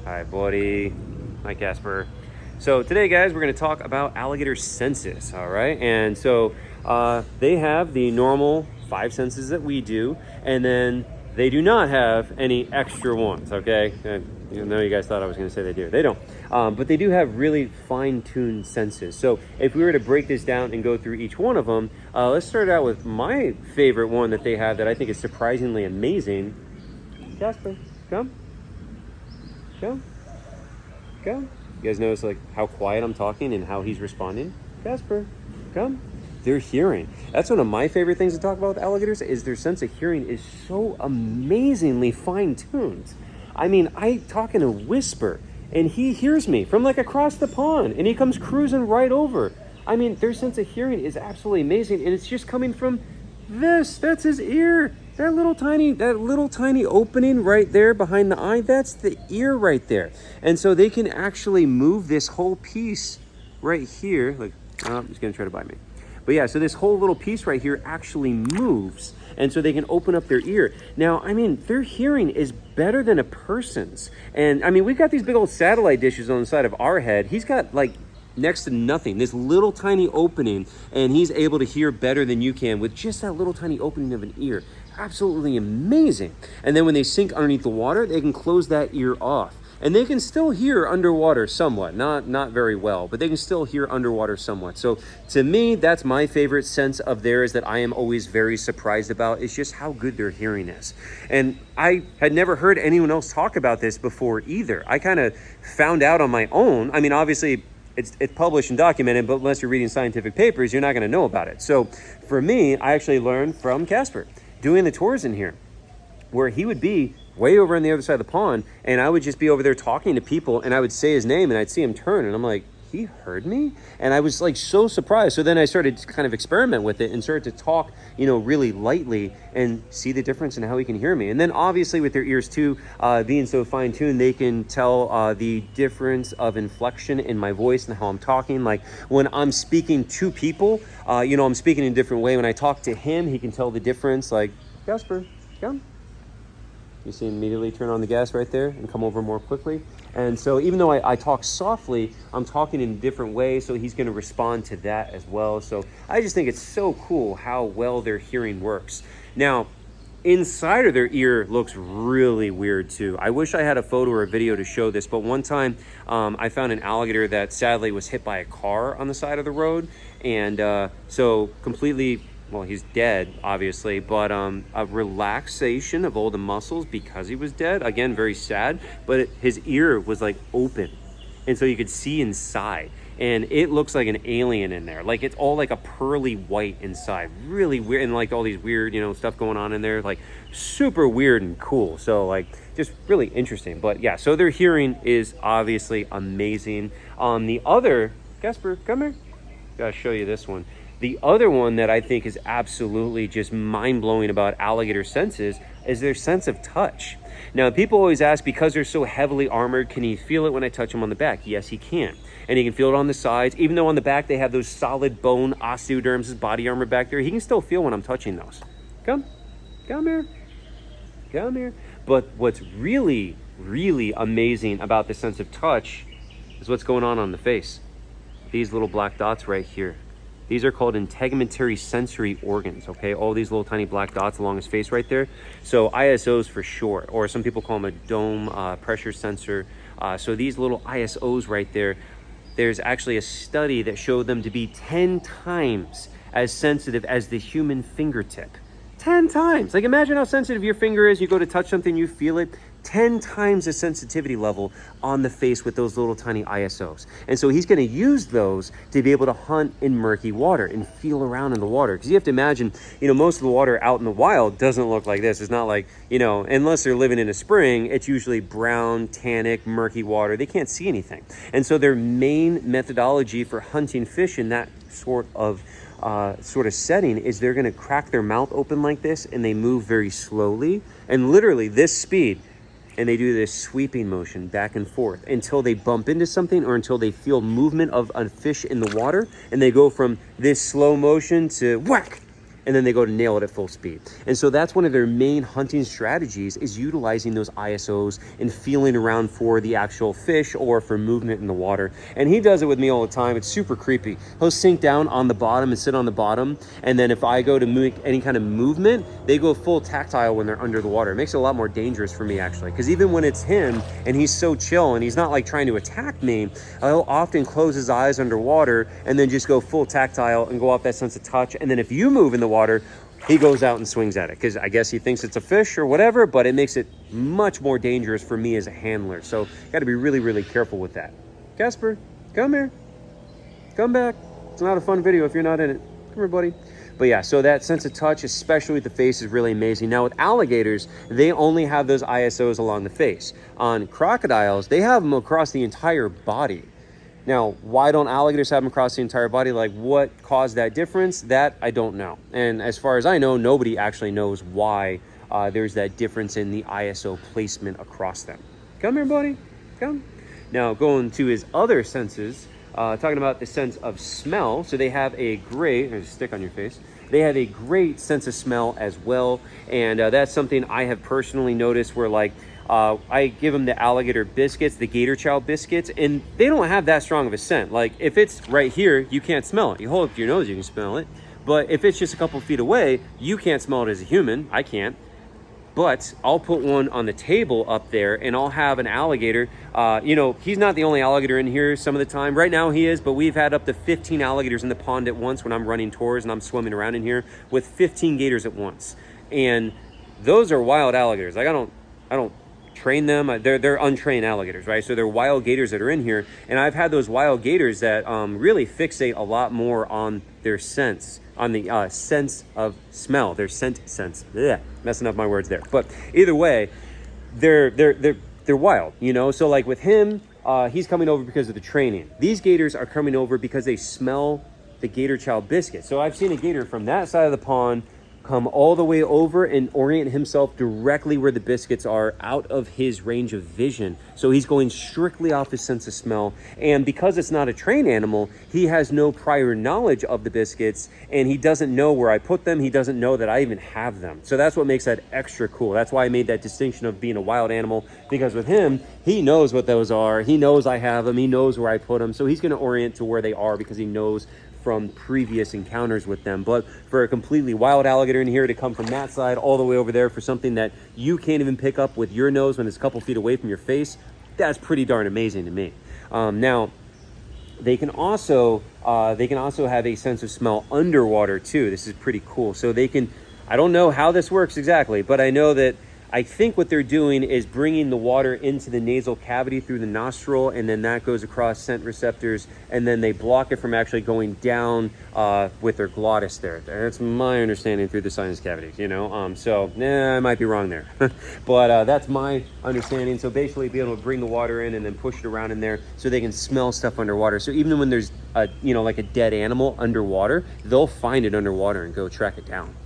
Hi, buddy. Hi, Casper. So today, guys, we're going to talk about alligator senses, all right? And so they have the normal 5 senses that we do, and then they do not have any extra ones, okay? I know you guys thought I was going to say they do. They don't. But they do have really fine-tuned senses. So if we were to break this down and go through each one of them, let's start out with my favorite one that they have that I think is surprisingly amazing. Casper, come. Come. Come. You guys notice like how quiet I'm talking and how he's responding? Casper, come. Their hearing. That's one of my favorite things to talk about with alligators is their sense of hearing is so amazingly fine-tuned. I mean, I talk in a whisper and he hears me from like across the pond and he comes cruising right over. I mean, their sense of hearing is absolutely amazing and it's just coming from this. That's his ear. That little tiny opening right there behind the eye, that's the ear right there. And so they can actually move this whole piece right here. Like, oh, he's gonna try to bite me. But yeah, so this whole little piece right here actually moves. And so they can open up their ear. Now, I mean, their hearing is better than a person's. And I mean, we've got these big old satellite dishes on the side of our head. He's got like next to nothing, this little tiny opening, and he's able to hear better than you can with just that little tiny opening of an ear. Absolutely amazing. And then when they sink underneath the water, they can close that ear off. And they can still hear underwater somewhat, not very well, but they can still hear underwater somewhat. So to me, that's my favorite sense of theirs that I am always very surprised about, is just how good their hearing is. And I had never heard anyone else talk about this before either. I kind of found out on my own. I mean, obviously, it's published and documented, but unless you're reading scientific papers, you're not going to know about it. So for me, I actually learned from Casper doing the tours in here, where he would be way over on the other side of the pond, and I would just be over there talking to people, and I would say his name, and I'd see him turn, and I'm like, he heard me? And I was like so surprised. So then I started to kind of experiment with it and started to talk, really lightly and see the difference in how he can hear me. And then obviously with their ears too, being so fine-tuned, they can tell the difference of inflection in my voice and how I'm talking. Like when I'm speaking to people, I'm speaking in a different way. When I talk to him, he can tell the difference. Like, Casper, come. You see him immediately turn on the gas right there and come over more quickly. And so even though I talk softly, I'm talking in a different way, so he's going to respond to that as well. So I just think it's so cool how well their hearing works. Now, inside of their ear looks really weird too. I wish I had a photo or a video to show this, but one time I found an alligator that sadly was hit by a car on the side of the road. And so completely... well, he's dead, obviously, but a relaxation of all the muscles because he was dead. Again, very sad, but his ear was like open. And so you could see inside. And it looks like an alien in there. Like it's all like a pearly white inside. Really weird. And like all these weird, stuff going on in there. Like super weird and cool. So like just really interesting. But yeah, so their hearing is obviously amazing. The other, Casper, come here. Gotta show you this one. The other one that I think is absolutely just mind-blowing about alligator senses is their sense of touch. Now, people always ask, because they're so heavily armored, can he feel it when I touch him on the back? Yes, he can. And he can feel it on the sides. Even though on the back they have those solid bone osteoderms, his body armor back there, he can still feel when I'm touching those. Come here. But what's really, really amazing about the sense of touch is what's going on the face. These little black dots right here. These are called integumentary sensory organs, okay? All these little tiny black dots along his face right there. So ISOs for short, or some people call them a dome pressure sensor. So these little ISOs right there, there's actually a study that showed them to be 10 times as sensitive as the human fingertip. 10 times. Like imagine how sensitive your finger is. You go to touch something, you feel it. 10 times the sensitivity level on the face with those little tiny ISOs. And so he's going to use those to be able to hunt in murky water and feel around in the water. Because you have to imagine, most of the water out in the wild doesn't look like this. It's not like, unless they're living in a spring, it's usually brown, tannic, murky water. They can't see anything. And so their main methodology for hunting fish in that sort of setting is they're going to crack their mouth open like this and they move very slowly and literally this speed. And they do this sweeping motion back and forth until they bump into something or until they feel movement of a fish in the water. And they go from this slow motion to whack. and then they go to nail it at full speed. And so that's one of their main hunting strategies, is utilizing those ISOs and feeling around for the actual fish or for movement in the water. And he does it with me all the time. It's super creepy. He'll sink down on the bottom and sit on the bottom, and then if I go to make any kind of movement, they go full tactile when they're under the water. It makes it a lot more dangerous for me, actually, because even when it's him and he's so chill and he's not like trying to attack me, he'll often close his eyes underwater and then just go full tactile and go off that sense of touch. And then if you move in the water, he goes out and swings at it, because I guess he thinks it's a fish or whatever, but it makes it much more dangerous for me as a handler. So got to be really, really careful with that. Casper, come here. Come back. It's not a fun video if you're not in it. Come here, buddy. But yeah, so that sense of touch, especially with the face, is really amazing. Now with alligators, they only have those ISOs along the face. On crocodiles, they have them across the entire body. Now, why don't alligators have them across the entire body? Like, what caused that difference? That I don't know. And as far as I know, nobody actually knows why there's that difference in the ISO placement across them. Come here, buddy. Come. Now, going to his other senses, talking about the sense of smell. So they have a great, there's a stick on your face. They have a great sense of smell as well. And that's something I have personally noticed, where like, I give them the alligator biscuits, the gator chow biscuits, and they don't have that strong of a scent. Like if it's right here, you can't smell it. You hold it to your nose, you can smell it. But if it's just a couple feet away, you can't smell it as a human. I can't. But I'll put one on the table up there, and I'll have an alligator. You know, he's not the only alligator in here some of the time. Right now he is, but we've had up to 15 alligators in the pond at once when I'm running tours and I'm swimming around in here with 15 gators at once. And those are wild alligators. Like I don't train them. They're untrained alligators, right? So they're wild gators that are in here. And I've had those wild gators that really fixate a lot more on their sense, on the sense of smell, their scent sense. Yeah, messing up my words there. But either way, they're wild, you know? So like with him, he's coming over because of the training. These gators are coming over because they smell the gator chow biscuit. So I've seen a gator from that side of the pond come all the way over and orient himself directly where the biscuits are, out of his range of vision. So he's going strictly off his sense of smell. And because it's not a trained animal, he has no prior knowledge of the biscuits, and he doesn't know where I put them. He doesn't know that I even have them. So that's what makes that extra cool. That's why I made that distinction of being a wild animal, because with him, he knows what those are. He knows I have them. He knows where I put them. So he's going to orient to where they are because he knows from previous encounters with them. But for a completely wild alligator in here to come from that side all the way over there for something that you can't even pick up with your nose when it's a couple feet away from your face, that's pretty darn amazing to me. Now, they can also have a sense of smell underwater too. This is pretty cool. So they can, I don't know how this works exactly, but I know that I think what they're doing is bringing the water into the nasal cavity through the nostril, and then that goes across scent receptors, and then they block it from actually going down with their glottis there. That's my understanding through the sinus cavities, you know? I might be wrong there. But that's my understanding. So basically be able to bring the water in and then push it around in there so they can smell stuff underwater. So even when there's, like a dead animal underwater, they'll find it underwater and go track it down.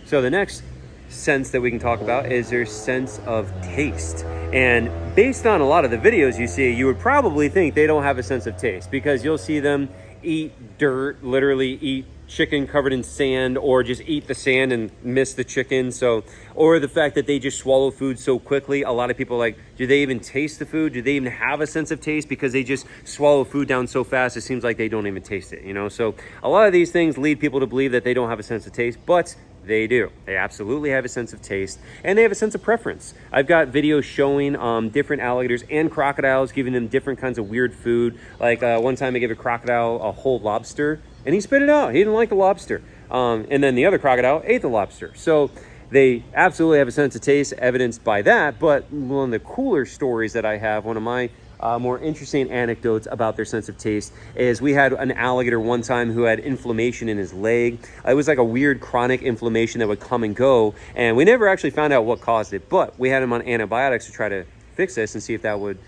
So the next sense that we can talk about is their sense of taste. And based on a lot of the videos you see, you would probably think they don't have a sense of taste, because you'll see them eat dirt, literally eat chicken covered in sand, or just eat the sand and miss the chicken. So, or the fact that they just swallow food so quickly. A lot of people are like, do they even taste the food? Do they even have a sense of taste? Because they just swallow food down so fast, it seems like they don't even taste it, you know? So a lot of these things lead people to believe that they don't have a sense of taste, but they do. They absolutely have a sense of taste, and they have a sense of preference. I've got videos showing different alligators and crocodiles, giving them different kinds of weird food. Like one time I gave a crocodile a whole lobster, and he spit it out. He didn't like the lobster. And then the other crocodile ate the lobster. So they absolutely have a sense of taste, evidenced by that. But one of the cooler stories that I have, one of my more interesting anecdotes about their sense of taste, is we had an alligator one time who had inflammation in his leg. It was like a weird chronic inflammation that would come and go, and we never actually found out what caused it, but we had him on antibiotics to try to fix this and see if that would,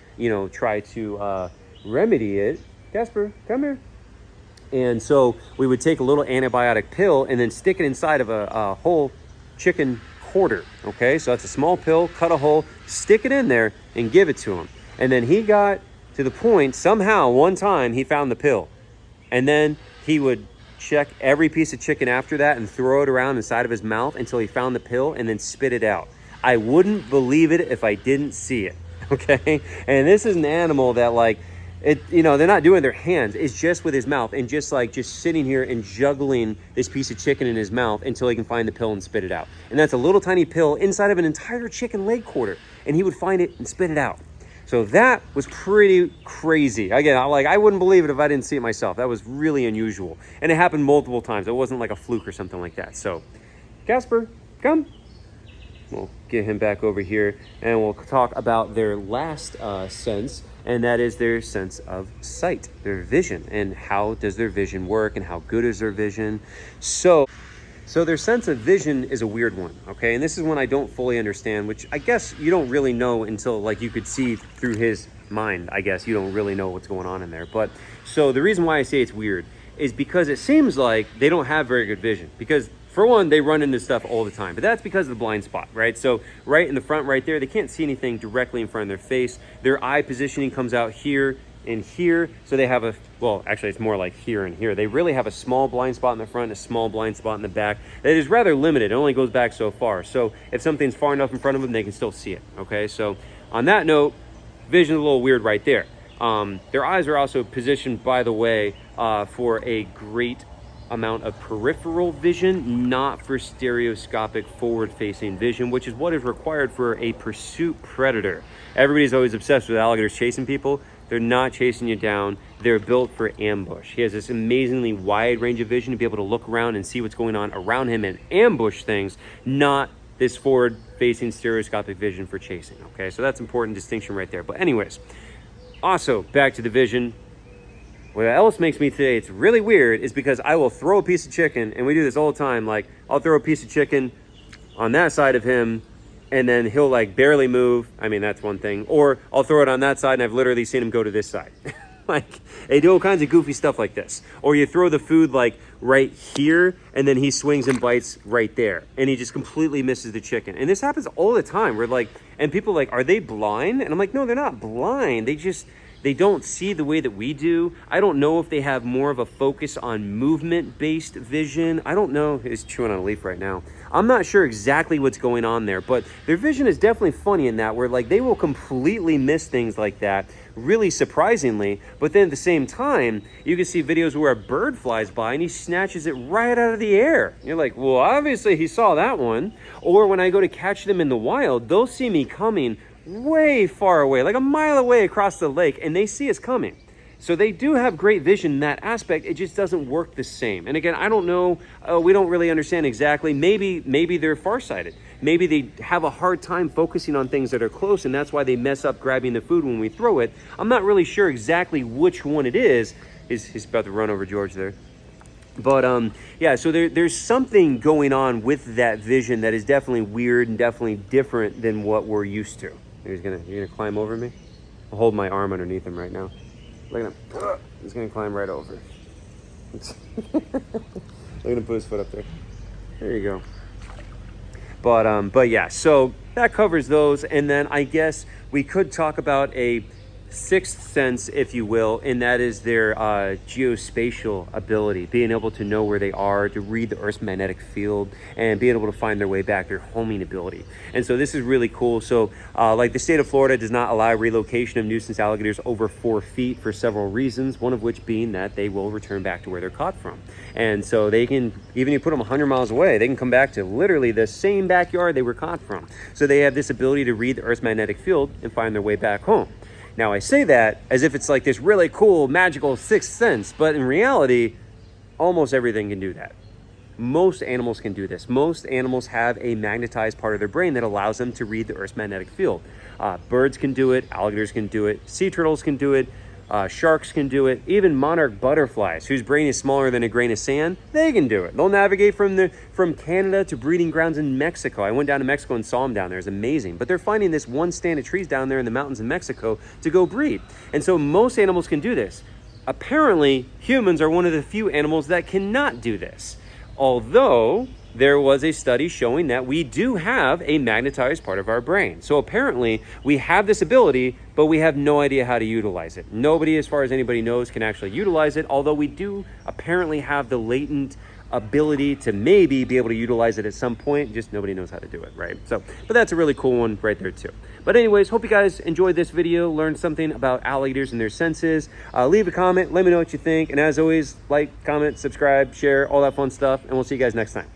try to remedy it. Casper, come here. And so we would take a little antibiotic pill and then stick it inside of a whole chicken quarter. Okay, so that's a small pill, cut a hole, stick it in there, and give it to him. And then he got to the point, somehow, one time, he found the pill. And then he would check every piece of chicken after that and throw it around inside of his mouth until he found the pill and then spit it out. I wouldn't believe it if I didn't see it, okay? And this is an animal that like, they're not doing their hands. It's just with his mouth and just sitting here and juggling this piece of chicken in his mouth until he can find the pill and spit it out. And that's a little tiny pill inside of an entire chicken leg quarter. And he would find it and spit it out. So that was pretty crazy. Again, I wouldn't believe it if I didn't see it myself. That was really unusual. And it happened multiple times. It wasn't like a fluke or something like that. So, Casper, come. We'll get him back over here and we'll talk about their last sense, and that is their sense of sight, their vision, and how does their vision work and how good is their vision. So their sense of vision is a weird one, okay? And this is one I don't fully understand, which I guess you don't really know until like you could see through his mind. I guess you don't really know what's going on in there. But so the reason why I say it's weird is because it seems like they don't have very good vision, because for one, they run into stuff all the time, but that's because of the blind spot, right? So right in the front right there, they can't see anything directly in front of their face. Their eye positioning comes out here and here. So they have actually it's more like here and here. They really have a small blind spot in the front, a small blind spot in the back. That is rather limited. It only goes back so far. So if something's far enough in front of them, they can still see it, okay? So on that note, vision's a little weird right there. Their eyes are also positioned, by the way, for a great amount of peripheral vision, not for stereoscopic forward-facing vision, which is what is required for a pursuit predator. Everybody's always obsessed with alligators chasing people. They're not chasing you down. They're built for ambush. He has this amazingly wide range of vision to be able to look around and see what's going on around him and ambush things, not this forward-facing stereoscopic vision for chasing, okay? So that's an important distinction right there. But anyways, also back to the vision. What else makes me say it's really weird is because I will throw a piece of chicken, and we do this all the time. Like, I'll throw a piece of chicken on that side of him, and then he'll like barely move. I mean, that's one thing. Or I'll throw it on that side, and I've literally seen him go to this side. Like, they do all kinds of goofy stuff like this. Or you throw the food like right here, and then he swings and bites right there, and he just completely misses the chicken. And this happens all the time. We're like, and people are like, are they blind? And I'm like, no, they're not blind. They don't see the way that we do. I don't know if they have more of a focus on movement-based vision. I don't know. He's chewing on a leaf right now. I'm not sure exactly what's going on there, but their vision is definitely funny in that, where like they will completely miss things like that, really surprisingly. But then at the same time, you can see videos where a bird flies by and he snatches it right out of the air. You're like, well, obviously he saw that one. Or when I go to catch them in the wild, they'll see me coming way far away, like a mile away across the lake, and they see us coming. So they do have great vision in that aspect. It just doesn't work the same. And again, I don't know. We don't really understand exactly. Maybe they're farsighted. Maybe they have a hard time focusing on things that are close, and that's why they mess up grabbing the food when we throw it. I'm not really sure exactly which one it is. He's about to run over George there. But yeah, so there's something going on with that vision that is definitely weird and definitely different than what we're used to. You're gonna climb over me? I'll hold my arm underneath him right now. Look at him. He's gonna climb right over. Look at him put his foot up there. There you go. But yeah, so that covers those. And then I guess we could talk about a sixth sense, if you will, and that is their geospatial ability, being able to know where they are, to read the Earth's magnetic field, and being able to find their way back, their homing ability. And so this is really cool. So like the state of Florida does not allow relocation of nuisance alligators over 4 feet for several reasons, one of which being that they will return back to where they're caught from. And so they can, even if you put them 100 miles away, they can come back to literally the same backyard they were caught from. So they have this ability to read the Earth's magnetic field and find their way back home. Now, I say that as if it's like this really cool, magical sixth sense, but in reality, almost everything can do that. Most animals can do this. Most animals have a magnetized part of their brain that allows them to read the Earth's magnetic field. Birds can do it, alligators can do it, sea turtles can do it, sharks can do it, even monarch butterflies, whose brain is smaller than a grain of sand, they can do it. They'll navigate from Canada to breeding grounds in Mexico. I went down to Mexico and saw them down there. It's amazing. But they're finding this one stand of trees down there in the mountains in Mexico to go breed. And so most animals can do this. Apparently, humans are one of the few animals that cannot do this. Although there was a study showing that we do have a magnetized part of our brain. So apparently we have this ability, but we have no idea how to utilize it. Nobody, as far as anybody knows, can actually utilize it, although we do apparently have the latent ability to maybe be able to utilize it at some point, just nobody knows how to do it, right? So, but that's a really cool one right there too. But anyways, hope you guys enjoyed this video, learned something about alligators and their senses. Leave a comment, let me know what you think, and as always, like, comment, subscribe, share, all that fun stuff, and we'll see you guys next time.